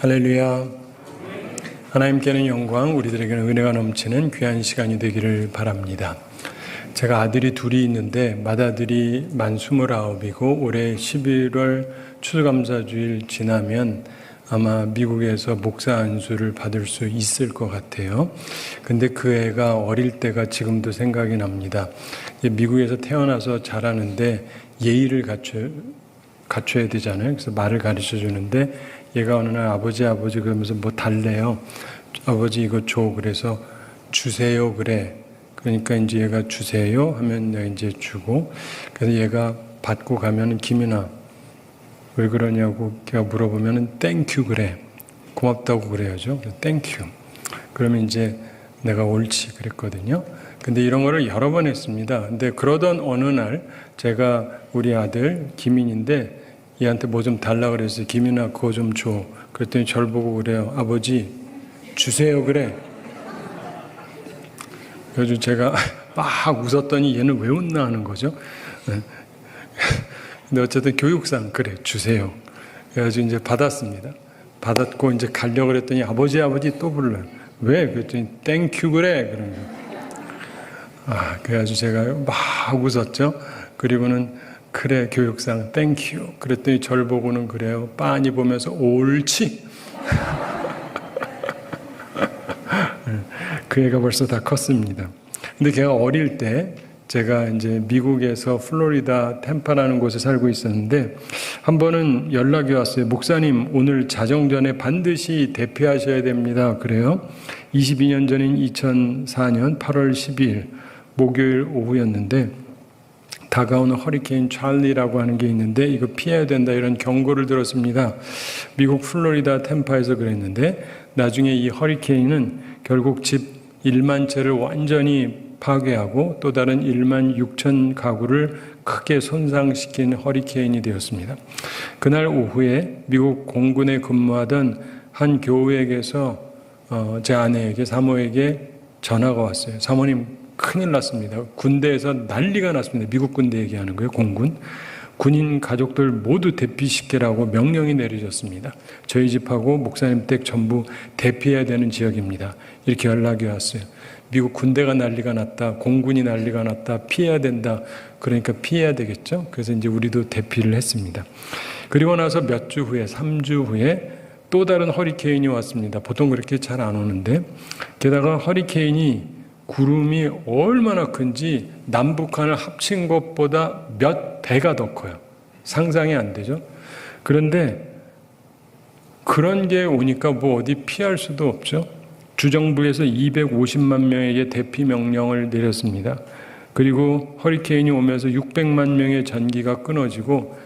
할렐루야. 하나님께는 영광, 우리들에게는 은혜가 넘치는 귀한 시간이 되기를 바랍니다. 제가 아들이 둘이 있는데 맏아들이 만 29이고 올해 11월 추수감사주일 지나면 아마 미국에서 목사 안수를 받을 수 있을 것 같아요. 근데 그 애가 어릴 때가 지금도 생각이 납니다. 미국에서 태어나서 자라는데 예의를 갖춰야 되잖아요. 그래서 말을 가르쳐 주는데 얘가 어느 날 아버지 그러면서 뭐 달래요. 아버지 이거 줘. 그래서 주세요 그래. 그러니까 이제 얘가 주세요 하면 내가 이제 주고, 그래서 얘가 받고 가면은 김이나 왜 그러냐고 걔가 물어보면은 땡큐 그래. 고맙다고 그래야죠. 땡큐. 그러면 이제 내가 옳지 그랬거든요. 근데 이런 거를 여러 번 했습니다. 근데 그러던 어느 날 제가 우리 아들 김인인데 얘한테 뭐 좀 달라 그랬어요. 김이나 그거 좀 줘. 그랬더니 저를 보고 그래요. 아버지 주세요 그래. 그래서 제가 막 웃었더니 얘는 왜 웃나 하는 거죠. 근데 어쨌든 교육상 그래 주세요. 그래가지고 이제 받았습니다. 받았고 이제 가려고 그랬더니 아버지 또 불러요. 왜? 그랬더니 땡큐 그래. 그런 거. 그래가지고 제가 막 웃었죠. 그리고는 그래 교육상 땡큐. 그랬더니 저를 보고는 그래요. 빤히 보면서 옳지. 그 애가 벌써 다 컸습니다. 근데 걔가 어릴 때 제가 이제 미국에서 플로리다 템파라는 곳에 살고 있었는데 한 번은 연락이 왔어요. 목사님 오늘 자정전에 반드시 대피하셔야 됩니다. 그래요. 22년 전인 2004년 8월 12일 목요일 오후였는데 다가오는 허리케인 찰리라고 하는 게 있는데 이거 피해야 된다 이런 경고를 들었습니다. 미국 플로리다 템파에서 그랬는데 나중에 이 허리케인은 결국 집 1만 채를 완전히 파괴하고 또 다른 1만 6천 가구를 크게 손상시킨 허리케인이 되었습니다. 그날 오후에 미국 공군에 근무하던 한 교우에게서 제 아내에게 사모에게 전화가 왔어요. 사모님 큰일 났습니다. 군대에서 난리가 났습니다. 미국 군대 얘기하는 거예요. 공군. 군인 가족들 모두 대피시키라고 명령이 내려졌습니다. 저희 집하고 목사님 댁 전부 대피해야 되는 지역입니다. 이렇게 연락이 왔어요. 미국 군대가 난리가 났다. 공군이 난리가 났다. 피해야 된다. 그러니까 피해야 되겠죠. 그래서 이제 우리도 대피를 했습니다. 그리고 나서 몇 주 후에 3주 후에 또 다른 허리케인이 왔습니다. 보통 그렇게 잘 안 오는데 게다가 허리케인이 구름이 얼마나 큰지 남북한을 합친 것보다 몇 배가 더 커요. 상상이 안 되죠. 그런데 그런 게 오니까 뭐 어디 피할 수도 없죠. 주정부에서 250만 명에게 대피 명령을 내렸습니다. 그리고 허리케인이 오면서 600만 명의 전기가 끊어지고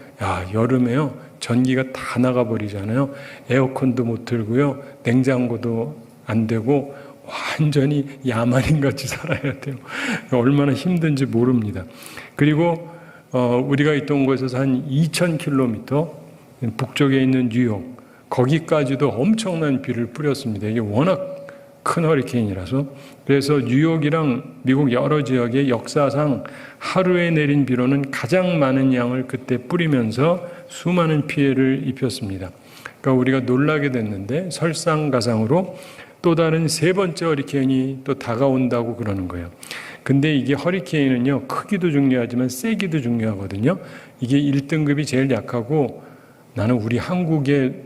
여름에요. 전기가 다 나가버리잖아요. 에어컨도 못 틀고요. 냉장고도 안 되고 완전히 야만인같이 살아야 돼요. 얼마나 힘든지 모릅니다. 그리고 우리가 있던 곳에서 한 2,000km 북쪽에 있는 뉴욕 거기까지도 엄청난 비를 뿌렸습니다. 이게 워낙 큰 허리케인이라서. 그래서 뉴욕이랑 미국 여러 지역의 역사상 하루에 내린 비로는 가장 많은 양을 그때 뿌리면서 수많은 피해를 입혔습니다. 그러니까 우리가 놀라게 됐는데 설상가상으로 또 다른 세 번째 허리케인이 또 다가온다고 그러는 거예요. 근데 이게 허리케인은요, 크기도 중요하지만 세기도 중요하거든요. 이게 1등급이 제일 약하고 나는 우리 한국에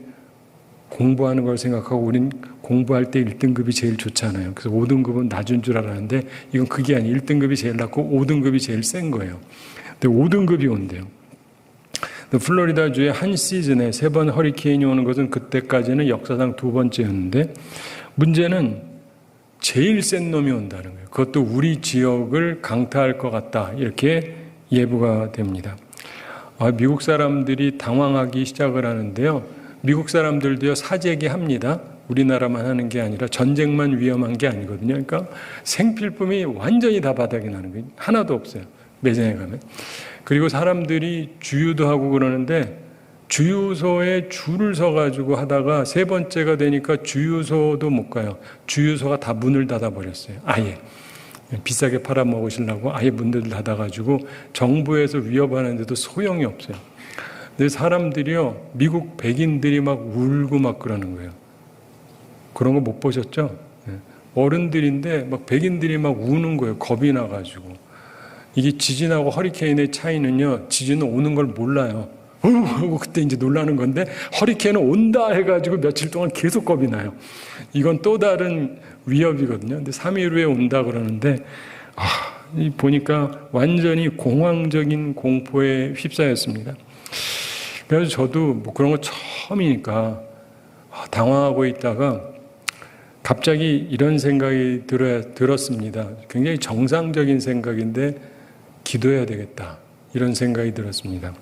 공부하는 걸 생각하고 우린 공부할 때 1등급이 제일 좋잖아요. 그래서 5등급은 낮은 줄 알았는데 이건 그게 아니에요. 1등급이 제일 낮고 5등급이 제일 센 거예요. 근데 5등급이 온대요. 플로리다주의 한 시즌에 3번 허리케인이 오는 것은 그때까지는 역사상 2번째였는데 문제는 제일 센 놈이 온다는 거예요. 그것도 우리 지역을 강타할 것 같다. 이렇게 예보가 됩니다. 미국 사람들이 당황하기 시작을 하는데요. 미국 사람들도요, 사재기 합니다. 우리나라만 하는 게 아니라 전쟁만 위험한 게 아니거든요. 그러니까 생필품이 완전히 다 바닥이 나는 거예요. 하나도 없어요. 매장에 가면. 그리고 사람들이 주유도 하고 그러는데 주유소에 줄을 서가지고 하다가 세 번째가 되니까 주유소도 못 가요. 주유소가 다 문을 닫아버렸어요. 아예. 비싸게 팔아먹으시려고 아예 문을 닫아가지고 정부에서 위협하는데도 소용이 없어요. 근데 사람들이요, 미국 백인들이 막 울고 막 그러는 거예요. 그런 거 못 보셨죠? 어른들인데 막 백인들이 막 우는 거예요. 겁이 나가지고. 이게 지진하고 허리케인의 차이는요, 지진은 오는 걸 몰라요. 하고 그때 이제 놀라는 건데, 허리케인은 온다 해가지고 며칠 동안 계속 겁이 나요. 이건 또 다른 위협이거든요. 근데 3일 후에 온다 그러는데, 보니까 완전히 공황적인 공포에 휩싸였습니다. 그래서 저도 뭐 그런 거 처음이니까 당황하고 있다가 갑자기 이런 생각이 들었습니다. 굉장히 정상적인 생각인데 기도해야 되겠다. 이런 생각이 들었습니다.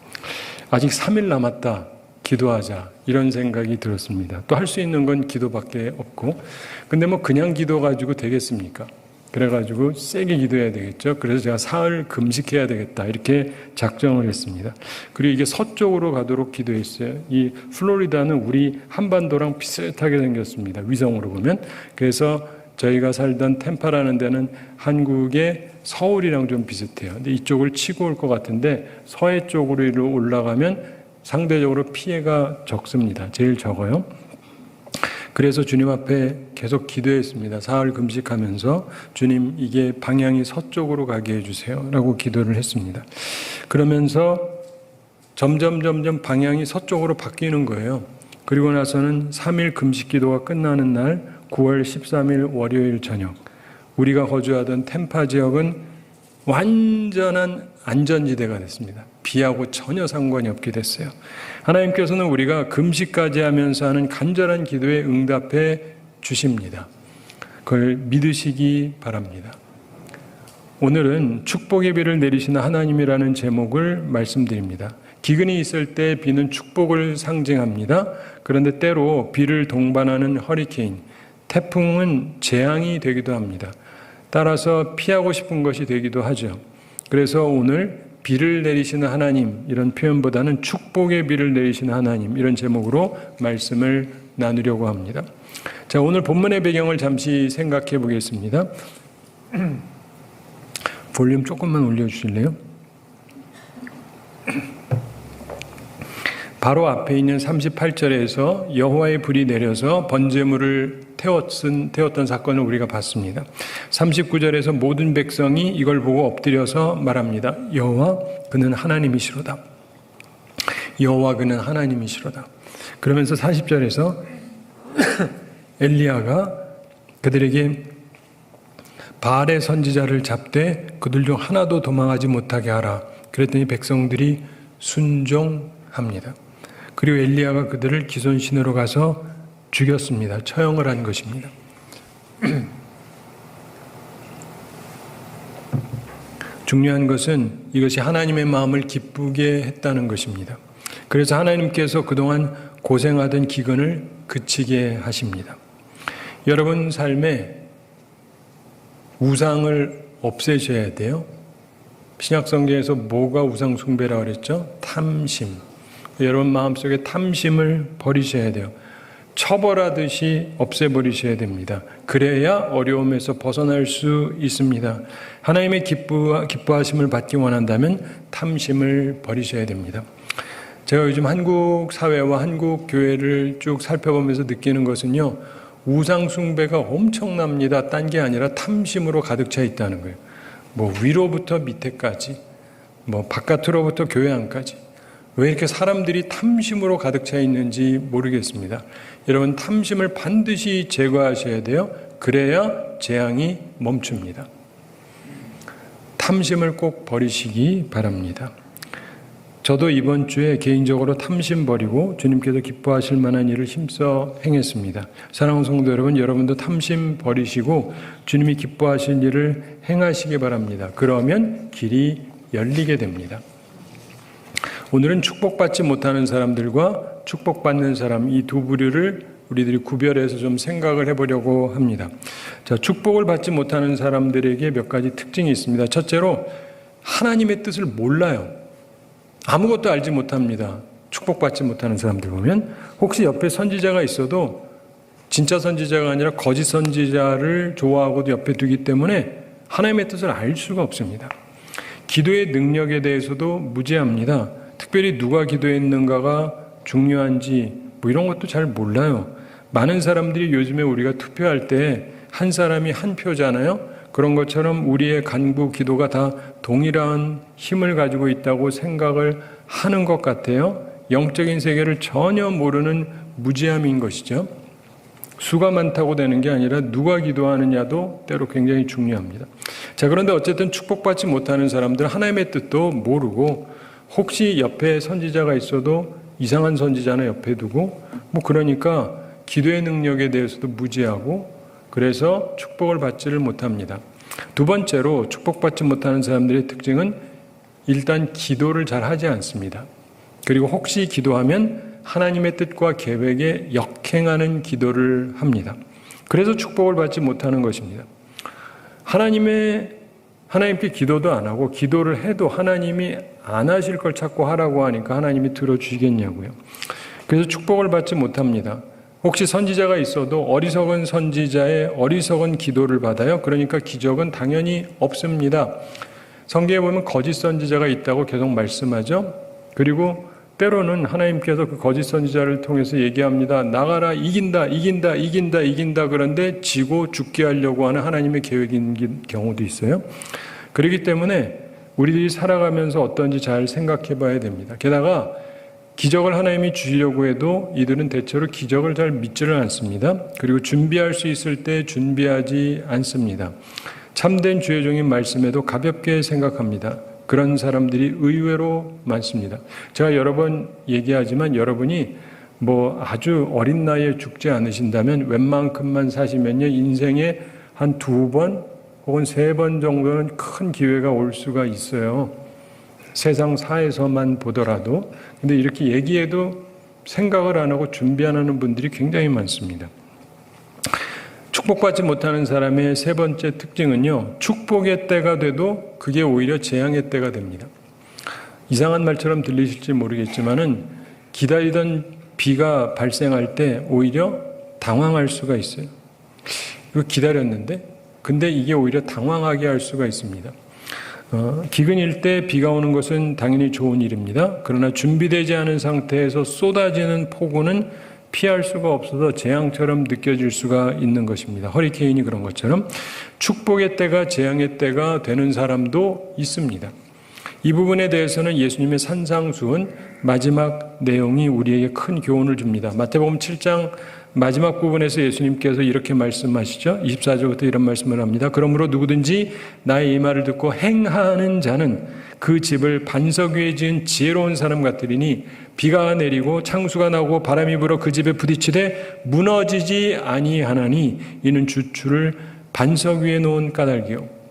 아직 3일 남았다. 기도하자. 이런 생각이 들었습니다. 또 할 수 있는 건 기도밖에 없고. 근데 뭐 그냥 기도 가지고 되겠습니까? 그래가지고 세게 기도해야 되겠죠. 그래서 제가 사흘 금식해야 되겠다. 이렇게 작정을 했습니다. 그리고 이게 서쪽으로 가도록 기도했어요. 이 플로리다는 우리 한반도랑 비슷하게 생겼습니다. 위성으로 보면. 그래서 저희가 살던 템파라는 데는 한국의 서울이랑 좀 비슷해요. 근데 이쪽을 치고 올 것 같은데 서해 쪽으로 올라가면 상대적으로 피해가 적습니다. 제일 적어요. 그래서 주님 앞에 계속 기도했습니다. 사흘 금식하면서 주님 이게 방향이 서쪽으로 가게 해주세요 라고 기도를 했습니다. 그러면서 점점 방향이 서쪽으로 바뀌는 거예요. 그리고 나서는 3일 금식 기도가 끝나는 날 9월 13일 월요일 저녁, 우리가 거주하던 템파 지역은 완전한 안전지대가 됐습니다. 비하고 전혀 상관이 없게 됐어요. 하나님께서는 우리가 금식까지 하면서 하는 간절한 기도에 응답해 주십니다. 그걸 믿으시기 바랍니다. 오늘은 축복의 비를 내리시는 하나님이라는 제목을 말씀드립니다. 기근이 있을 때 비는 축복을 상징합니다. 그런데 때로 비를 동반하는 허리케인, 태풍은 재앙이 되기도 합니다. 따라서 피하고 싶은 것이 되기도 하죠. 그래서 오늘 비를 내리시는 하나님 이런 표현보다는 축복의 비를 내리시는 하나님 이런 제목으로 말씀을 나누려고 합니다. 자, 오늘 본문의 배경을 잠시 생각해 보겠습니다. 볼륨 조금만 올려주실래요? 바로 앞에 있는 38절에서 여호와의 불이 내려서 번제물을 태웠던 사건을 우리가 봤습니다. 39절에서 모든 백성이 이걸 보고 엎드려서 말합니다. 여호와 그는 하나님이시로다. 여호와 그는 하나님이시로다. 그러면서 40절에서 엘리야가 그들에게 바알의 선지자를 잡되 그들 중 하나도 도망하지 못하게 하라. 그랬더니 백성들이 순종합니다. 그리고 엘리야가 그들을 기손신으로 가서 죽였습니다. 처형을 한 것입니다. 중요한 것은 이것이 하나님의 마음을 기쁘게 했다는 것입니다. 그래서 하나님께서 그동안 고생하던 기근을 그치게 하십니다. 여러분 삶에 우상을 없애셔야 돼요. 신약성경에서 뭐가 우상 숭배라고 그랬죠? 탐심. 여러분 마음속에 탐심을 버리셔야 돼요. 처벌하듯이 없애버리셔야 됩니다. 그래야 어려움에서 벗어날 수 있습니다. 하나님의 기뻐하심을 받기 원한다면 탐심을 버리셔야 됩니다. 제가 요즘 한국 사회와 한국 교회를 쭉 살펴보면서 느끼는 것은요, 우상 숭배가 엄청납니다. 딴 게 아니라 탐심으로 가득 차 있다는 거예요. 뭐 위로부터 밑에까지, 뭐 바깥으로부터 교회 안까지. 왜 이렇게 사람들이 탐심으로 가득 차 있는지 모르겠습니다. 여러분 탐심을 반드시 제거하셔야 돼요. 그래야 재앙이 멈춥니다. 탐심을 꼭 버리시기 바랍니다. 저도 이번 주에 개인적으로 탐심 버리고 주님께서 기뻐하실 만한 일을 힘써 행했습니다. 사랑하는 성도 여러분, 여러분도 탐심 버리시고 주님이 기뻐하실 일을 행하시기 바랍니다. 그러면 길이 열리게 됩니다. 오늘은 축복받지 못하는 사람들과 축복받는 사람 이 두 부류를 우리들이 구별해서 좀 생각을 해보려고 합니다. 자, 축복을 받지 못하는 사람들에게 몇 가지 특징이 있습니다. 첫째로 하나님의 뜻을 몰라요. 아무것도 알지 못합니다. 축복받지 못하는 사람들 보면 혹시 옆에 선지자가 있어도 진짜 선지자가 아니라 거짓 선지자를 좋아하고도 옆에 두기 때문에 하나님의 뜻을 알 수가 없습니다. 기도의 능력에 대해서도 무지합니다. 특별히 누가 기도했는가가 중요한지 뭐 이런 것도 잘 몰라요. 많은 사람들이 요즘에 우리가 투표할 때 한 사람이 한 표잖아요. 그런 것처럼 우리의 간구 기도가 다 동일한 힘을 가지고 있다고 생각을 하는 것 같아요. 영적인 세계를 전혀 모르는 무지함인 것이죠. 수가 많다고 되는 게 아니라 누가 기도하느냐도 때로 굉장히 중요합니다. 자, 그런데 어쨌든 축복받지 못하는 사람들은 하나님의 뜻도 모르고 혹시 옆에 선지자가 있어도 이상한 선지자는 옆에 두고 그러니까 기도의 능력에 대해서도 무지하고 그래서 축복을 받지를 못합니다. 두 번째로 축복받지 못하는 사람들의 특징은 일단 기도를 잘 하지 않습니다. 그리고 혹시 기도하면 하나님의 뜻과 계획에 역행하는 기도를 합니다. 그래서 축복을 받지 못하는 것입니다. 하나님께 기도도 안 하고 기도를 해도 하나님이 안 하실 걸 자꾸 하라고 하니까 하나님이 들어주시겠냐고요. 그래서 축복을 받지 못합니다. 혹시 선지자가 있어도 어리석은 선지자의 어리석은 기도를 받아요. 그러니까 기적은 당연히 없습니다. 성경에 보면 거짓 선지자가 있다고 계속 말씀하죠. 그리고 때로는 하나님께서 그 거짓 선지자를 통해서 얘기합니다. 나가라, 이긴다. 그런데 지고 죽게 하려고 하는 하나님의 계획인 경우도 있어요. 그렇기 때문에 우리들이 살아가면서 어떤지 잘 생각해 봐야 됩니다. 게다가 기적을 하나님이 주시려고 해도 이들은 대체로 기적을 잘 믿지를 않습니다. 그리고 준비할 수 있을 때 준비하지 않습니다. 참된 주의 종인 말씀에도 가볍게 생각합니다. 그런 사람들이 의외로 많습니다. 제가 여러 번 얘기하지만 여러분이 아주 어린 나이에 죽지 않으신다면 웬만큼만 사시면요, 인생에 한 2번 혹은 3번 정도는 큰 기회가 올 수가 있어요. 세상 사에서만 보더라도. 근데 이렇게 얘기해도 생각을 안 하고 준비 안 하는 분들이 굉장히 많습니다. 축복받지 못하는 사람의 세 번째 특징은요, 축복의 때가 돼도 그게 오히려 재앙의 때가 됩니다. 이상한 말처럼 들리실지 모르겠지만은 기다리던 비가 발생할 때 오히려 당황할 수가 있어요. 이거 기다렸는데, 근데 이게 오히려 당황하게 할 수가 있습니다. 기근일 때 비가 오는 것은 당연히 좋은 일입니다. 그러나 준비되지 않은 상태에서 쏟아지는 폭우는 피할 수가 없어서 재앙처럼 느껴질 수가 있는 것입니다. 허리케인이 그런 것처럼 축복의 때가 재앙의 때가 되는 사람도 있습니다. 이 부분에 대해서는 예수님의 산상수훈 마지막 내용이 우리에게 큰 교훈을 줍니다. 마태복음 7장 마지막 부분에서 예수님께서 이렇게 말씀하시죠. 24절부터 이런 말씀을 합니다. 그러므로 누구든지 나의 이 말을 듣고 행하는 자는 그 집을 반석 위에 지은 지혜로운 사람 같으리니 비가 내리고 창수가 나고 바람이 불어 그 집에 부딪히되 무너지지 아니하나니 이는 주추를 반석 위에 놓은 까닭이요.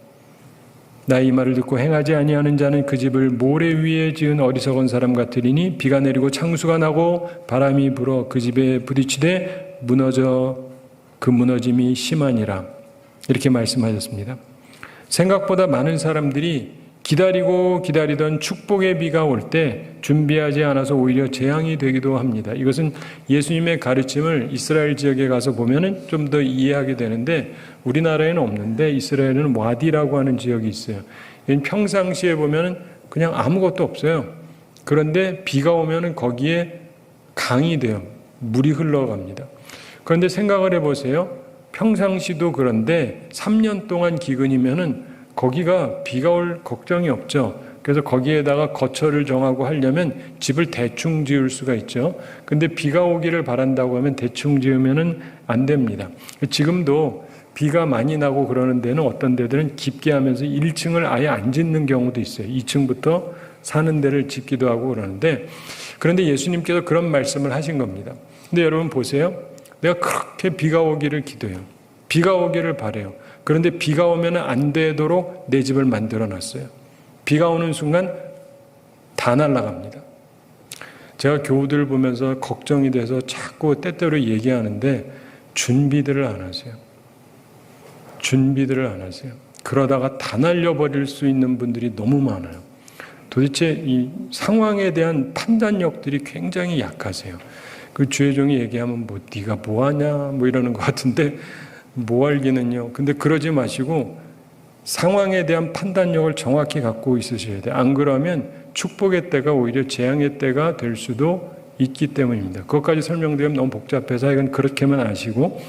나의 이 말을 듣고 행하지 아니하는 자는 그 집을 모래 위에 지은 어리석은 사람 같으리니 비가 내리고 창수가 나고 바람이 불어 그 집에 부딪히되 그 무너짐이 심하니라. 이렇게 말씀하셨습니다. 생각보다 많은 사람들이 기다리던 축복의 비가 올 때 준비하지 않아서 오히려 재앙이 되기도 합니다. 이것은 예수님의 가르침을 이스라엘 지역에 가서 보면은 좀 더 이해하게 되는데 우리나라에는 없는데 이스라엘은 와디라고 하는 지역이 있어요. 평상시에 보면은 그냥 아무것도 없어요. 그런데 비가 오면은 거기에 강이 돼요. 물이 흘러갑니다. 그런데 생각을 해보세요. 평상시도 그런데 3년 동안 기근이면은 거기가 비가 올 걱정이 없죠. 그래서 거기에다가 거처를 정하고 하려면 집을 대충 지을 수가 있죠. 근데 비가 오기를 바란다고 하면 대충 지으면은 안 됩니다. 지금도 비가 많이 나고 그러는 데는 어떤 데들은 깊게 하면서 1층을 아예 안 짓는 경우도 있어요. 2층부터 사는 데를 짓기도 하고 그러는데, 그런데 예수님께서 그런 말씀을 하신 겁니다. 근데 여러분 보세요. 내가 그렇게 비가 오기를 기도해요. 비가 오기를 바라요. 그런데 비가 오면 안 되도록 내 집을 만들어 놨어요. 비가 오는 순간 다 날아갑니다. 제가 교우들을 보면서 걱정이 돼서 자꾸 때때로 얘기하는데 준비들을 안 하세요. 준비들을 안 하세요. 그러다가 다 날려버릴 수 있는 분들이 너무 많아요. 도대체 이 상황에 대한 판단력들이 굉장히 약하세요. 그 주의 종이 얘기하면 네가 뭐하냐 이러는 것 같은데 뭐 알기는요. 근데 그러지 마시고 상황에 대한 판단력을 정확히 갖고 있으셔야 돼요. 안 그러면 축복의 때가 오히려 재앙의 때가 될 수도 있기 때문입니다. 그것까지 설명드리면 너무 복잡해서 이건 그렇게만 아시고,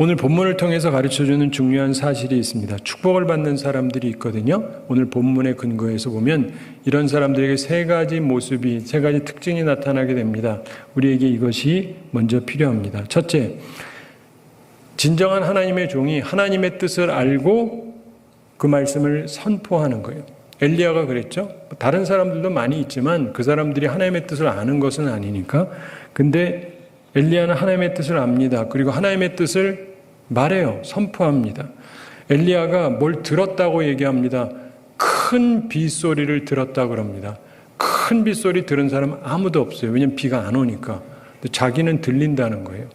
오늘 본문을 통해서 가르쳐주는 중요한 사실이 있습니다. 축복을 받는 사람들이 있거든요. 오늘 본문의 근거에서 보면 이런 사람들에게 세 가지 모습이, 세 가지 특징이 나타나게 됩니다. 우리에게 이것이 먼저 필요합니다. 첫째, 진정한 하나님의 종이 하나님의 뜻을 알고 그 말씀을 선포하는 거예요. 엘리야가 그랬죠. 다른 사람들도 많이 있지만 그 사람들이 하나님의 뜻을 아는 것은 아니니까. 근데 엘리야는 하나님의 뜻을 압니다. 그리고 하나님의 뜻을 말해요. 선포합니다. 엘리야가 뭘 들었다고 얘기합니다. 큰 빗소리를 들었다고 그럽니다. 큰 빗소리 들은 사람은 아무도 없어요. 왜냐하면 비가 안 오니까. 근데 자기는 들린다는 거예요.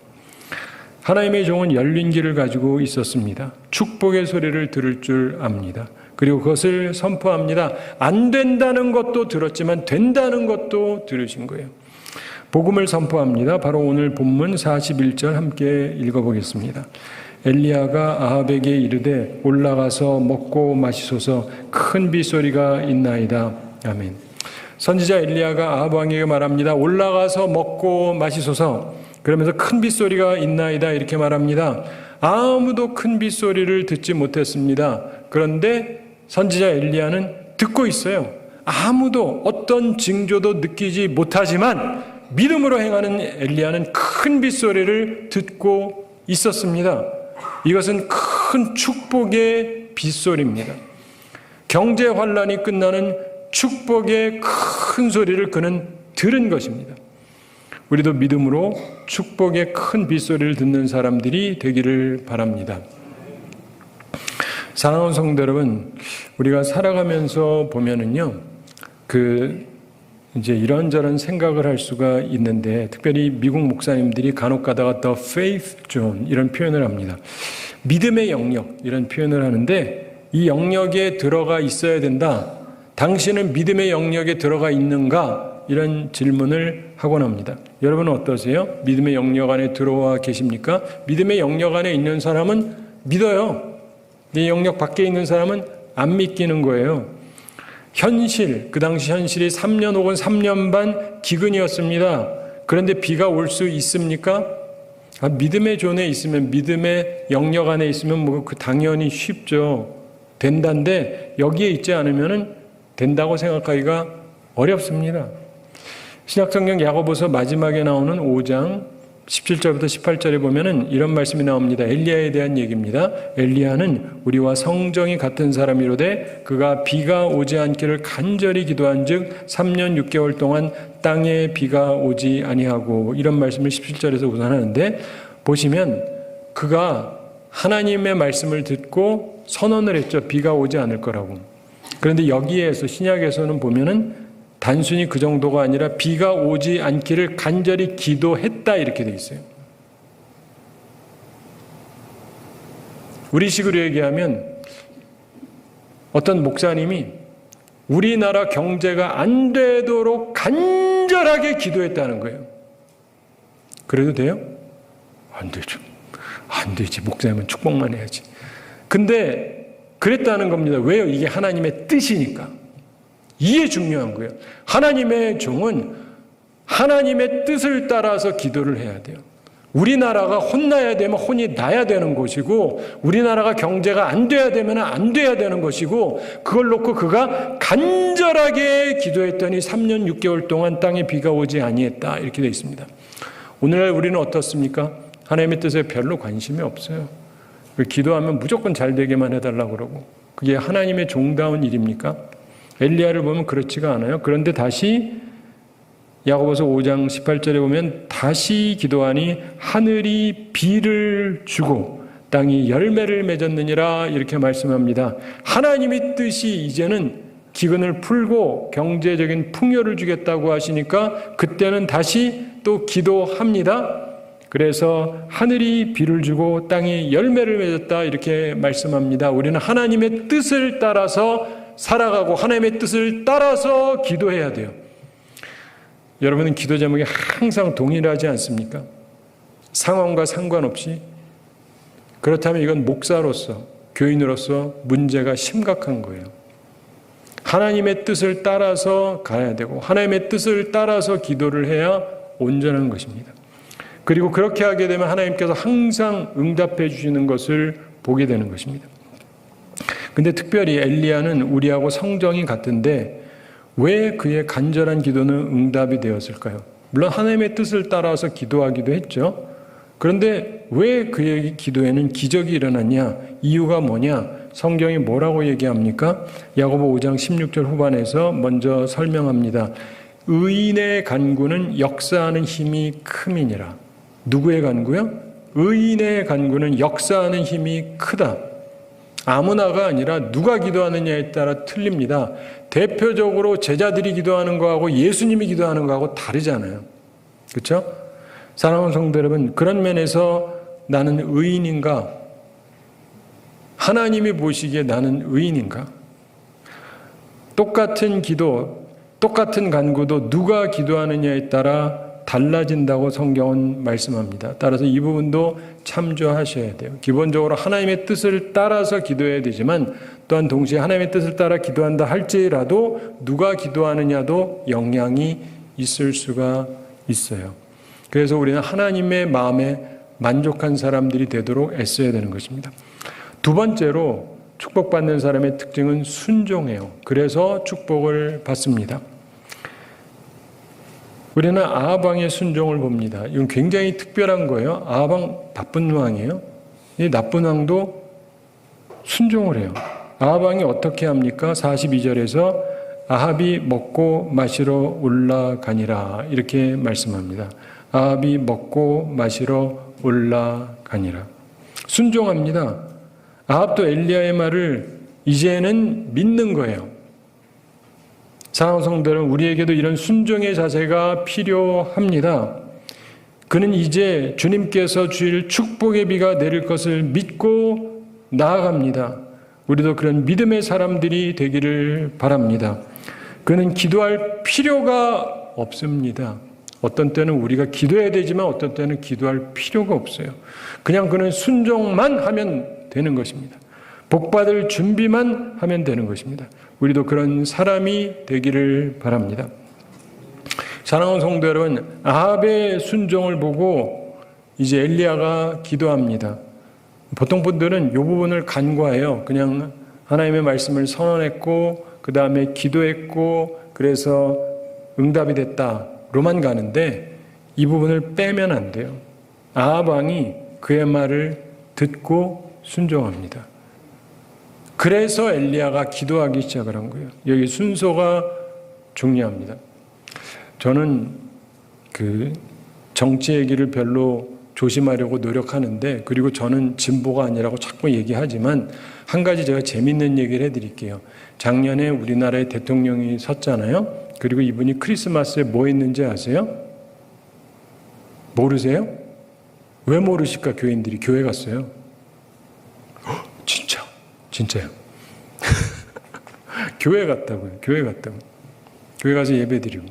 하나님의 종은 열린 귀를 가지고 있었습니다. 축복의 소리를 들을 줄 압니다. 그리고 그것을 선포합니다. 안 된다는 것도 들었지만 된다는 것도 들으신 거예요. 복음을 선포합니다. 바로 오늘 본문 41절 함께 읽어보겠습니다. 엘리야가 아합에게 이르되 올라가서 먹고 마시소서 큰 빗소리가 있나이다. 아멘. 선지자 엘리야가 아합 왕에게 말합니다. 올라가서 먹고 마시소서. 그러면서 큰 빗소리가 있나이다 이렇게 말합니다. 아무도 큰 빗소리를 듣지 못했습니다. 그런데 선지자 엘리야는 듣고 있어요. 아무도 어떤 징조도 느끼지 못하지만 믿음으로 행하는 엘리야는 큰 빗소리를 듣고 있었습니다. 이것은 큰 축복의 빗소리입니다. 경제 환란이 끝나는 축복의 큰 소리를 그는 들은 것입니다. 우리도 믿음으로 축복의 큰 빗소리를 듣는 사람들이 되기를 바랍니다. 사랑하는 성도 여러분, 우리가 살아가면서 보면은요, 이제 이런저런 생각을 할 수가 있는데, 특별히 미국 목사님들이 간혹 가다가 The Faith Zone 이런 표현을 합니다. 믿음의 영역 이런 표현을 하는데, 이 영역에 들어가 있어야 된다. 당신은 믿음의 영역에 들어가 있는가? 이런 질문을 하곤 합니다. 여러분은 어떠세요? 믿음의 영역 안에 들어와 계십니까? 믿음의 영역 안에 있는 사람은 믿어요. 이 영역 밖에 있는 사람은 안 믿기는 거예요. 현실, 그 당시 현실이 3년 혹은 3년 반 기근이었습니다. 그런데 비가 올 수 있습니까? 믿음의 존에 있으면, 믿음의 영역 안에 있으면 당연히 쉽죠. 된다는데 여기에 있지 않으면 된다고 생각하기가 어렵습니다. 신약성경 야고보서 마지막에 나오는 5장 17절부터 18절에 보면은 이런 말씀이 나옵니다. 엘리야에 대한 얘기입니다. 엘리야는 우리와 성정이 같은 사람이로되 그가 비가 오지 않기를 간절히 기도한즉 3년 6개월 동안 땅에 비가 오지 아니하고, 이런 말씀을 17절에서 우선 하는데, 보시면 그가 하나님의 말씀을 듣고 선언을 했죠. 비가 오지 않을 거라고. 그런데 여기에서 신약에서는 보면은 단순히 그 정도가 아니라 비가 오지 않기를 간절히 기도했다 이렇게 돼 있어요. 우리식으로 얘기하면 어떤 목사님이 우리나라 경제가 안 되도록 간절하게 기도했다는 거예요. 그래도 돼요? 안 되죠. 안 되지. 목사님은 축복만 해야지. 근데 그랬다는 겁니다. 왜요? 이게 하나님의 뜻이니까. 이게 중요한 거예요. 하나님의 종은 하나님의 뜻을 따라서 기도를 해야 돼요. 우리나라가 혼나야 되면 혼이 나야 되는 것이고, 우리나라가 경제가 안 돼야 되면 안 돼야 되는 것이고, 그걸 놓고 그가 간절하게 기도했더니 3년 6개월 동안 땅에 비가 오지 아니했다 이렇게 되어 있습니다. 오늘날 우리는 어떻습니까? 하나님의 뜻에 별로 관심이 없어요. 기도하면 무조건 잘 되게만 해달라고 그러고, 그게 하나님의 종다운 일입니까? 엘리야를 보면 그렇지가 않아요. 그런데 다시 야고보서 5장 18절에 보면 다시 기도하니 하늘이 비를 주고 땅이 열매를 맺었느니라 이렇게 말씀합니다. 하나님의 뜻이 이제는 기근을 풀고 경제적인 풍요를 주겠다고 하시니까 그때는 다시 또 기도합니다. 그래서 하늘이 비를 주고 땅이 열매를 맺었다 이렇게 말씀합니다. 우리는 하나님의 뜻을 따라서 살아가고 하나님의 뜻을 따라서 기도해야 돼요. 여러분은 기도 제목이 항상 동일하지 않습니까? 상황과 상관없이. 그렇다면 이건 목사로서, 교인으로서 문제가 심각한 거예요. 하나님의 뜻을 따라서 가야 되고 하나님의 뜻을 따라서 기도를 해야 온전한 것입니다. 그리고 그렇게 하게 되면 하나님께서 항상 응답해 주시는 것을 보게 되는 것입니다. 근데 특별히 엘리야는 우리하고 성정이 같은데 왜 그의 간절한 기도는 응답이 되었을까요? 물론 하나님의 뜻을 따라서 기도하기도 했죠. 그런데 왜 그의 기도에는 기적이 일어났냐? 이유가 뭐냐? 성경이 뭐라고 얘기합니까? 야고보 5장 16절 후반에서 먼저 설명합니다. 의인의 간구는 역사하는 힘이 큼이니라. 누구의 간구요? 의인의 간구는 역사하는 힘이 크다. 아무나가 아니라 누가 기도하느냐에 따라 틀립니다. 대표적으로 제자들이 기도하는 거하고 예수님이 기도하는 거하고 다르잖아요. 그렇죠? 사랑하는 성도 여러분, 그런 면에서 나는 의인인가? 하나님이 보시기에 나는 의인인가? 똑같은 기도, 똑같은 간구도 누가 기도하느냐에 따라 달라진다고 성경은 말씀합니다. 따라서 이 부분도 참조하셔야 돼요. 기본적으로 하나님의 뜻을 따라서 기도해야 되지만 또한 동시에 하나님의 뜻을 따라 기도한다 할지라도 누가 기도하느냐도 영향이 있을 수가 있어요. 그래서 우리는 하나님의 마음에 만족한 사람들이 되도록 애써야 되는 것입니다. 두 번째로 축복받는 사람의 특징은 순종해요. 그래서 축복을 받습니다. 우리는 아합 왕의 순종을 봅니다. 이건 굉장히 특별한 거예요. 아합 왕 나쁜 왕이에요. 이 나쁜 왕도 순종을 해요. 아합 왕이 어떻게 합니까? 42절에서 아합이 먹고 마시러 올라가니라 이렇게 말씀합니다. 아합이 먹고 마시러 올라가니라. 순종합니다. 아합도 엘리야의 말을 이제는 믿는 거예요. 사랑하는 성도들은 우리에게도 이런 순종의 자세가 필요합니다. 그는 이제 주님께서 주실 축복의 비가 내릴 것을 믿고 나아갑니다. 우리도 그런 믿음의 사람들이 되기를 바랍니다. 그는 기도할 필요가 없습니다. 어떤 때는 우리가 기도해야 되지만 어떤 때는 기도할 필요가 없어요. 그냥 그는 순종만 하면 되는 것입니다. 복받을 준비만 하면 되는 것입니다. 우리도 그런 사람이 되기를 바랍니다. 사랑하는 성도 여러분, 아합의 순종을 보고 이제 엘리야가 기도합니다. 보통 분들은 이 부분을 간과해요. 그냥 하나님의 말씀을 선언했고 그 다음에 기도했고 그래서 응답이 됐다로만 가는데 이 부분을 빼면 안 돼요. 아합 왕이 그의 말을 듣고 순종합니다. 그래서 엘리야가 기도하기 시작을 한 거예요. 여기 순서가 중요합니다. 저는 그 정치 얘기를 별로 조심하려고 노력하는데 그리고 저는 진보가 아니라고 자꾸 얘기하지만 한 가지 제가 재밌는 얘기를 해드릴게요. 작년에 우리나라의 대통령이 섰잖아요. 그리고 이분이 크리스마스에 뭐 했는지 아세요? 모르세요? 왜 모르실까? 교인들이 교회 갔어요. 진짜요. 교회 갔다고요. 교회 가서 예배 드리고.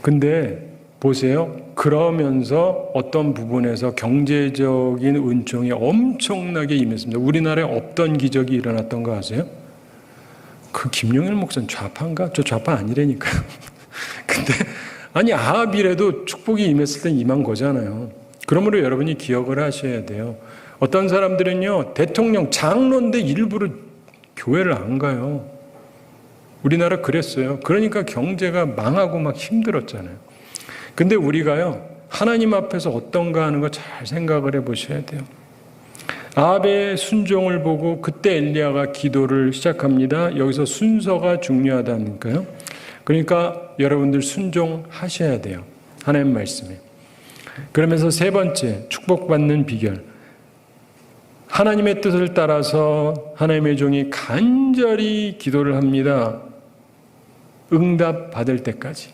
근데 보세요. 그러면서 어떤 부분에서 경제적인 은총이 엄청나게 임했습니다. 우리나라에 없던 기적이 일어났던 거 아세요? 그 김용일 목사는 좌파인가? 저 좌파 아니라니까요. 근데 아니 아합이라도 축복이 임했을 땐 임한 거잖아요. 그러므로 여러분이 기억을 하셔야 돼요. 어떤 사람들은요, 대통령 장로인데 일부러 교회를 안 가요. 우리나라 그랬어요. 그러니까 경제가 망하고 막 힘들었잖아요. 근데 우리가요, 하나님 앞에서 어떤가 하는 거 잘 생각을 해 보셔야 돼요. 아합의 순종을 보고 그때 엘리야가 기도를 시작합니다. 여기서 순서가 중요하다니까요. 그러니까 여러분들 순종하셔야 돼요. 하나님 말씀에. 그러면서 세 번째, 축복받는 비결. 하나님의 뜻을 따라서 하나님의 종이 간절히 기도를 합니다. 응답 받을 때까지.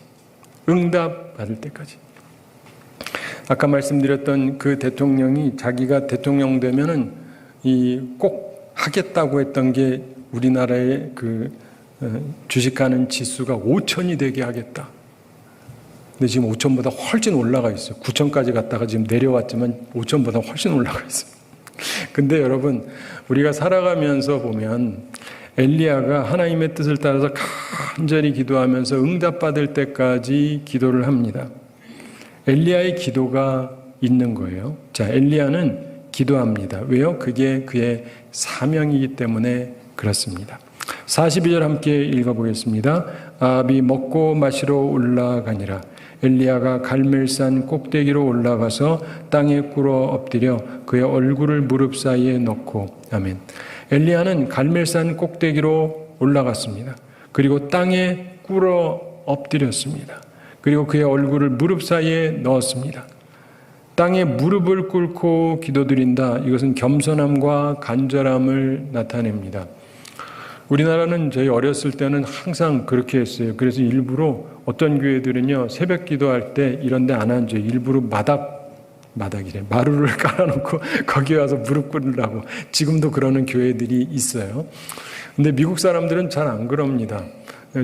아까 말씀드렸던 그 대통령이 자기가 대통령 되면은 꼭 하겠다고 했던 게 우리나라의 그 주식하는 지수가 5천이 되게 하겠다. 근데 지금 5천보다 훨씬 올라가 있어요. 9천까지 갔다가 지금 내려왔지만 5천보다 훨씬 올라가 있어요. 근데 여러분, 우리가 살아가면서 보면 엘리야가 하나님의 뜻을 따라서 간절히 기도하면서 응답받을 때까지 기도를 합니다. 엘리야의 기도가 있는 거예요. 자, 엘리야는 기도합니다. 왜요? 그게 그의 사명이기 때문에 그렇습니다. 42절 함께 읽어보겠습니다. 아합이 먹고 마시러 올라가니라. 엘리야가 갈멜산 꼭대기로 올라가서 땅에 꿇어 엎드려 그의 얼굴을 무릎 사이에 넣고. 아멘. 엘리야는 갈멜산 꼭대기로 올라갔습니다. 그리고 땅에 꿇어 엎드렸습니다. 그리고 그의 얼굴을 무릎 사이에 넣었습니다. 땅에 무릎을 꿇고 기도드린다. 이것은 겸손함과 간절함을 나타냅니다. 우리나라는 저희 어렸을 때는 항상 그렇게 했어요. 그래서 일부러 어떤 교회들은요, 새벽 기도할 때 이런 데 안 앉아요. 일부러 마닥이래. 마루를 깔아놓고 거기 와서 무릎 꿇으려고. 지금도 그러는 교회들이 있어요. 근데 미국 사람들은 잘 안 그럽니다.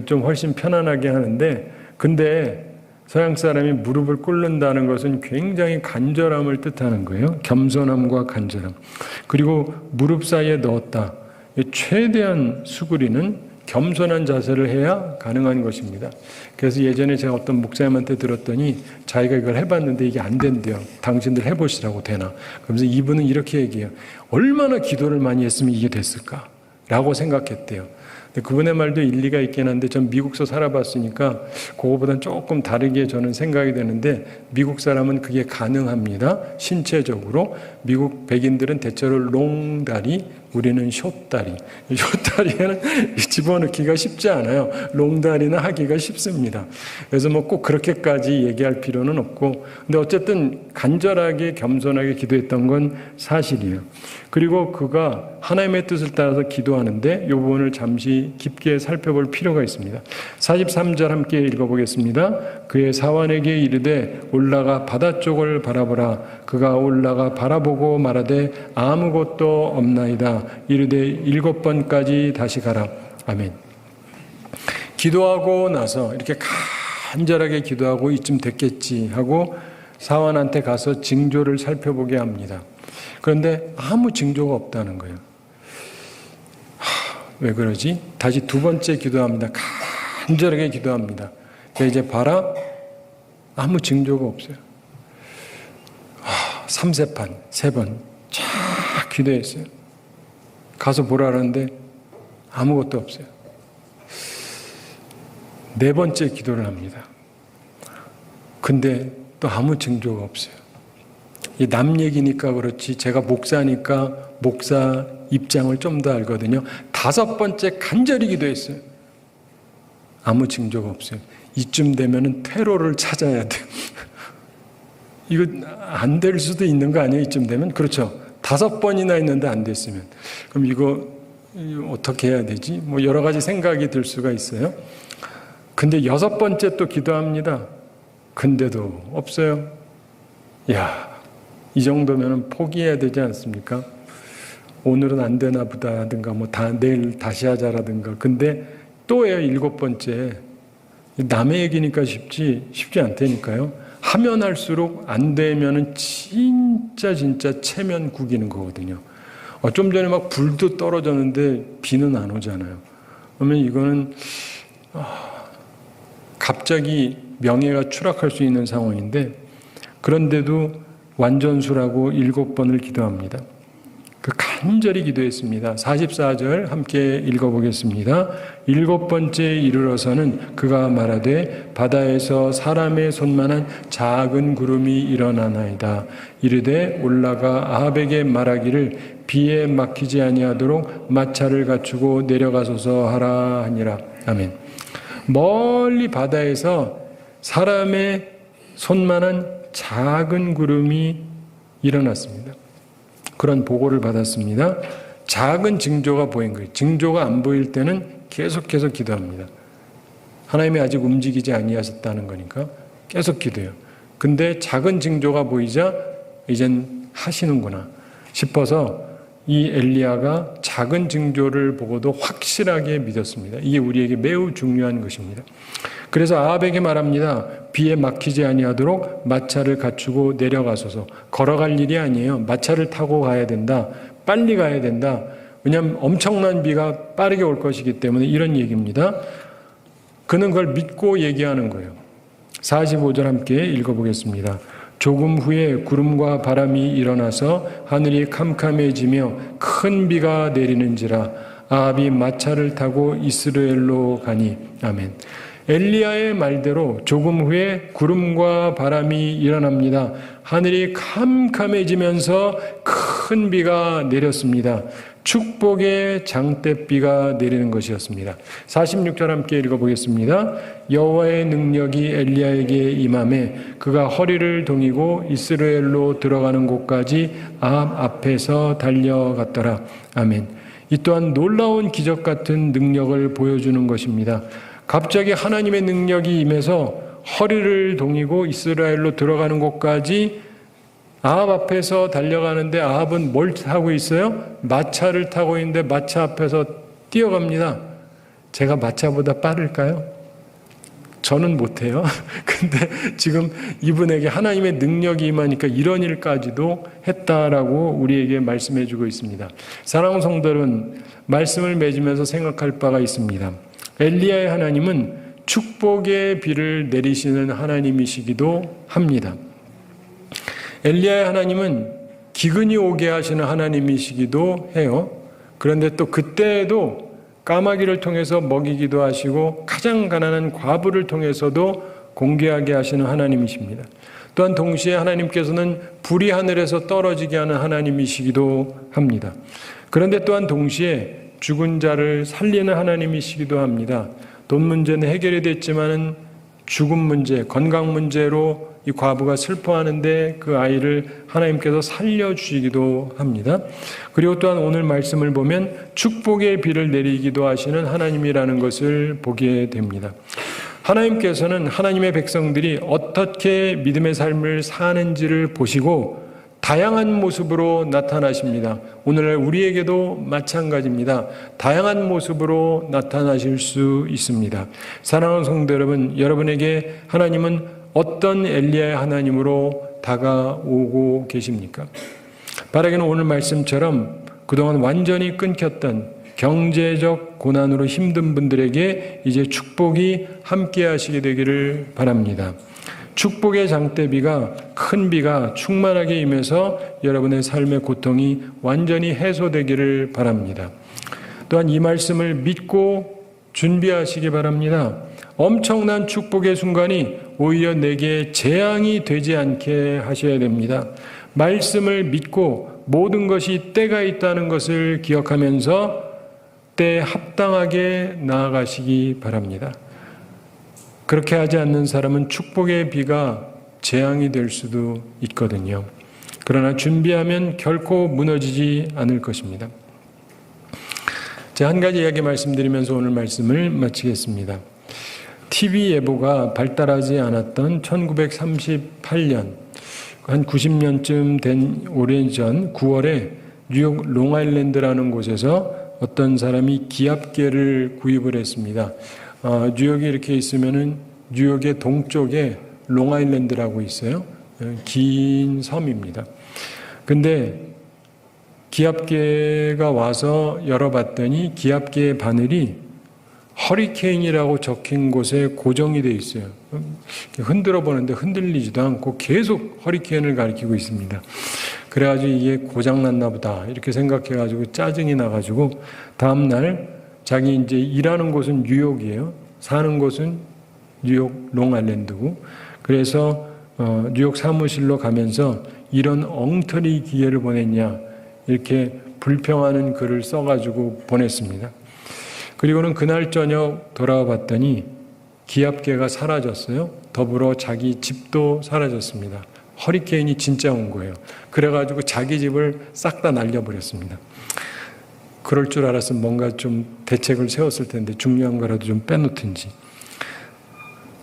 좀 훨씬 편안하게 하는데, 근데 서양 사람이 무릎을 꿇는다는 것은 굉장히 간절함을 뜻하는 거예요. 겸손함과 간절함. 그리고 무릎 사이에 넣었다. 최대한 수그리는 겸손한 자세를 해야 가능한 것입니다. 그래서 예전에 제가 어떤 목사님한테 들었더니 자기가 이걸 해봤는데 이게 안 된대요. 당신들 해보시라고 되나. 그러면서 이분은 이렇게 얘기해요. 얼마나 기도를 많이 했으면 이게 됐을까? 라고 생각했대요. 그분의 말도 일리가 있긴 한데 전 미국서 살아봤으니까 그거보다는 조금 다르게 저는 생각이 되는데 미국 사람은 그게 가능합니다. 신체적으로. 미국 백인들은 대체로 롱다리, 우리는 숏다리. 숏다리에는 집어넣기가 쉽지 않아요. 롱다리는 하기가 쉽습니다. 그래서 뭐 꼭 그렇게까지 얘기할 필요는 없고, 근데 어쨌든 간절하게 겸손하게 기도했던 건 사실이에요. 그리고 그가 하나님의 뜻을 따라서 기도하는데 이 부분을 잠시 깊게 살펴볼 필요가 있습니다. 43절 함께 읽어보겠습니다. 그의 사환에게 이르되 올라가 바다 쪽을 바라보라. 그가 올라가 바라보고 말하되 아무것도 없나이다. 이르되 7번까지 다시 가라. 아멘. 기도하고 나서 이렇게 간절하게 기도하고 이쯤 됐겠지 하고 사환한테 가서 징조를 살펴보게 합니다. 그런데 아무 징조가 없다는 거예요. 왜 그러지? 다시 2번째 기도합니다. 간절하게 기도합니다. 이제 봐라. 아무 징조가 없어요. 3세판, 3번 쫙 기도했어요. 가서 보라는데 아무것도 없어요. 4번째 기도를 합니다. 근데 또 아무 징조가 없어요. 이 남 얘기니까 그렇지 제가 목사니까 목사 입장을 좀 더 알거든요. 5번째 간절히 기도했어요. 아무 징조가 없어요. 이쯤 되면은 퇴로를 찾아야 돼요. 이거 안 될 수도 있는 거 아니에요? 이쯤 되면? 그렇죠. 5번이나 했는데 안 됐으면. 그럼 이거 어떻게 해야 되지? 뭐 여러 가지 생각이 들 수가 있어요. 근데 6번째 또 기도합니다. 근데도 없어요. 야, 이 정도면 포기해야 되지 않습니까? 오늘은 안 되나 보다 하든가 뭐 내일 다시 하자라든가. 근데 또예요. 7번째. 남의 얘기니까 쉽지 않다니까요. 하면 할수록 안 되면은 진짜 체면 구기는 거거든요. 좀 전에 막 불도 떨어졌는데 비는 안 오잖아요. 그러면 이거는 갑자기 명예가 추락할 수 있는 상황인데, 그런데도 완전수라고 7번을 기도합니다. 그 간절히 기도했습니다. 44절 함께 읽어보겠습니다. 7번째 이르러서는 그가 말하되 바다에서 사람의 손만한 작은 구름이 일어나나이다. 이르되 올라가 아합에게 말하기를 비에 막히지 아니하도록 마차를 갖추고 내려가소서 하라 하니라. 아멘. 멀리 바다에서 사람의 손만한 작은 구름이 일어났습니다. 그런 보고를 받았습니다. 작은 징조가 보인 거예요. 징조가 안 보일 때는 계속해서 기도합니다. 하나님이 아직 움직이지 아니하셨다는 거니까 계속 기도해요. 근데 작은 징조가 보이자 이젠 하시는구나 싶어서 이 엘리야가 작은 징조를 보고도 확실하게 믿었습니다. 이게 우리에게 매우 중요한 것입니다. 그래서 아합에게 말합니다. 비에 막히지 아니하도록 마차를 갖추고 내려가소서. 걸어갈 일이 아니에요. 마차를 타고 가야 된다. 빨리 가야 된다. 왜냐하면 엄청난 비가 빠르게 올 것이기 때문에 이런 얘기입니다. 그는 그걸 믿고 얘기하는 거예요. 45절 함께 읽어보겠습니다. 조금 후에 구름과 바람이 일어나서 하늘이 캄캄해지며 큰 비가 내리는지라 아합이 마차를 타고 이스라엘로 가니. 아멘. 엘리야의 말대로 조금 후에 구름과 바람이 일어납니다. 하늘이 캄캄해지면서 큰 비가 내렸습니다. 축복의 장대비가 내리는 것이었습니다. 46절 함께 읽어보겠습니다. 여호와의 능력이 엘리야에게 임하매 그가 허리를 동이고 이스라엘로 들어가는 곳까지 아합 앞에서 달려갔더라. 아멘. 이 또한 놀라운 기적 같은 능력을 보여주는 것입니다. 갑자기 하나님의 능력이 임해서 허리를 동이고 이스라엘로 들어가는 곳까지 아합 앞에서 달려가는데 아합은 뭘 타고 있어요? 마차를 타고 있는데 마차 앞에서 뛰어갑니다. 제가 마차보다 빠를까요? 저는 못해요. 근데 지금 이분에게 하나님의 능력이 임하니까 이런 일까지도 했다라고 우리에게 말씀해 주고 있습니다. 사랑하는 성도 여러분, 말씀을 맺으면서 생각할 바가 있습니다. 엘리야의 하나님은 축복의 비를 내리시는 하나님이시기도 합니다. 엘리야의 하나님은 기근이 오게 하시는 하나님이시기도 해요. 그런데 또 그때에도 까마귀를 통해서 먹이기도 하시고 가장 가난한 과부를 통해서도 공개하게 하시는 하나님이십니다. 또한 동시에 하나님께서는 불이 하늘에서 떨어지게 하는 하나님이시기도 합니다. 그런데 또한 동시에 죽은 자를 살리는 하나님이시기도 합니다. 돈 문제는 해결이 됐지만은 죽음 문제, 건강 문제로 이 과부가 슬퍼하는데 그 아이를 하나님께서 살려주시기도 합니다. 그리고 또한 오늘 말씀을 보면 축복의 비를 내리기도 하시는 하나님이라는 것을 보게 됩니다. 하나님께서는 하나님의 백성들이 어떻게 믿음의 삶을 사는지를 보시고 다양한 모습으로 나타나십니다. 오늘날 우리에게도 마찬가지입니다. 다양한 모습으로 나타나실 수 있습니다. 사랑하는 성도 여러분, 여러분에게 하나님은 어떤 엘리야의 하나님으로 다가오고 계십니까? 바라기는 오늘 말씀처럼 그동안 완전히 끊겼던 경제적 고난으로 힘든 분들에게 이제 축복이 함께 하시게 되기를 바랍니다. 축복의 장대비가, 큰 비가 충만하게 임해서 여러분의 삶의 고통이 완전히 해소되기를 바랍니다. 또한 이 말씀을 믿고 준비하시기 바랍니다. 엄청난 축복의 순간이 오히려 내게 재앙이 되지 않게 하셔야 됩니다. 말씀을 믿고 모든 것이 때가 있다는 것을 기억하면서 때에 합당하게 나아가시기 바랍니다. 그렇게 하지 않는 사람은 축복의 비가 재앙이 될 수도 있거든요. 그러나 준비하면 결코 무너지지 않을 것입니다. 제가 한 가지 이야기 말씀드리면서 오늘 말씀을 마치겠습니다. TV 예보가 발달하지 않았던 1938년, 한 90년쯤 된 오래전 9월에 뉴욕 롱아일랜드라는 곳에서 어떤 사람이 기압계를 구입을 했습니다. 뉴욕에 이렇게 있으면은 뉴욕의 동쪽에 롱아일랜드라고 있어요. 긴 섬입니다. 근데 기압계가 와서 열어봤더니 기압계의 바늘이 허리케인이라고 적힌 곳에 고정이 되어 있어요. 흔들어 보는데 흔들리지도 않고 계속 허리케인을 가리키고 있습니다. 그래가지고 이게 고장났나 보다 이렇게 생각해가지고 짜증이 나가지고 다음날 자기 이제 일하는 곳은 뉴욕이에요. 사는 곳은 뉴욕 롱아일랜드고, 그래서 뉴욕 사무실로 가면서 이런 엉터리 기회를 보냈냐 이렇게 불평하는 글을 써가지고 보냈습니다. 그리고는 그날 저녁 돌아와 봤더니 기압계가 사라졌어요. 더불어 자기 집도 사라졌습니다. 허리케인이 진짜 온 거예요. 그래가지고 자기 집을 싹 다 날려버렸습니다. 그럴 줄 알았으면 뭔가 좀 대책을 세웠을 텐데 중요한 거라도 좀 빼놓든지.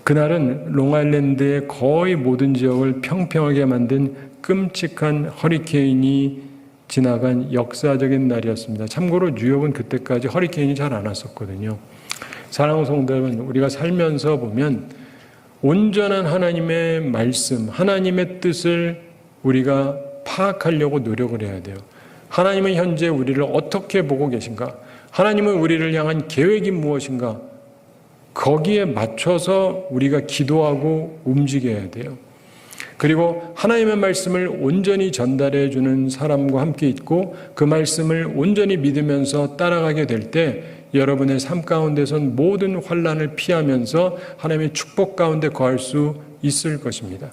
그날은 롱아일랜드의 거의 모든 지역을 평평하게 만든 끔찍한 허리케인이 지나간 역사적인 날이었습니다. 참고로 뉴욕은 그때까지 허리케인이 잘 안 왔었거든요. 사랑하는 성도 여러분, 우리가 살면서 보면 온전한 하나님의 말씀, 하나님의 뜻을 우리가 파악하려고 노력을 해야 돼요. 하나님은 현재 우리를 어떻게 보고 계신가? 하나님은 우리를 향한 계획이 무엇인가? 거기에 맞춰서 우리가 기도하고 움직여야 돼요. 그리고 하나님의 말씀을 온전히 전달해 주는 사람과 함께 있고 그 말씀을 온전히 믿으면서 따라가게 될 때 여러분의 삶 가운데선 모든 환난을 피하면서 하나님의 축복 가운데 거할 수 있을 것입니다.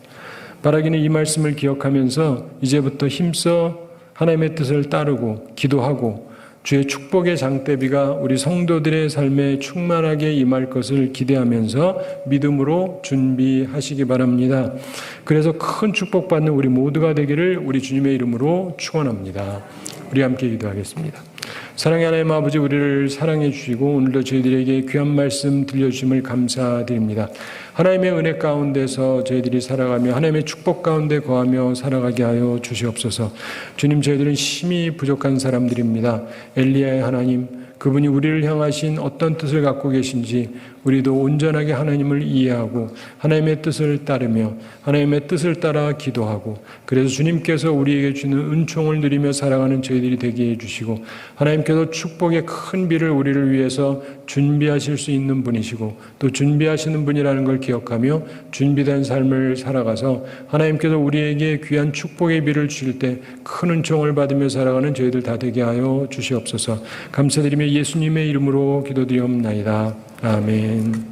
바라기는 이 말씀을 기억하면서 이제부터 힘써 하나님의 뜻을 따르고 기도하고 주의 축복의 장대비가 우리 성도들의 삶에 충만하게 임할 것을 기대하면서 믿음으로 준비하시기 바랍니다. 그래서 큰 축복받는 우리 모두가 되기를 우리 주님의 이름으로 축원합니다. 우리 함께 기도하겠습니다. 사랑의 하나님 아버지, 우리를 사랑해 주시고 오늘도 저희들에게 귀한 말씀 들려주심을 감사드립니다. 하나님의 은혜 가운데서 저희들이 살아가며 하나님의 축복 가운데 거하며 살아가게 하여 주시옵소서. 주님, 저희들은 힘이 부족한 사람들입니다. 엘리야의 하나님, 그분이 우리를 향하신 어떤 뜻을 갖고 계신지 우리도 온전하게 하나님을 이해하고 하나님의 뜻을 따르며 하나님의 뜻을 따라 기도하고 그래서 주님께서 우리에게 주는 은총을 누리며 살아가는 저희들이 되게 해주시고 하나님께서 축복의 큰 비를 우리를 위해서 준비하실 수 있는 분이시고 또 준비하시는 분이라는 걸 기억하며 준비된 삶을 살아가서 하나님께서 우리에게 귀한 축복의 비를 주실 때 큰 은총을 받으며 살아가는 저희들 다 되게 하여 주시옵소서. 감사드리며 예수님의 이름으로 기도드리옵나이다. 아멘.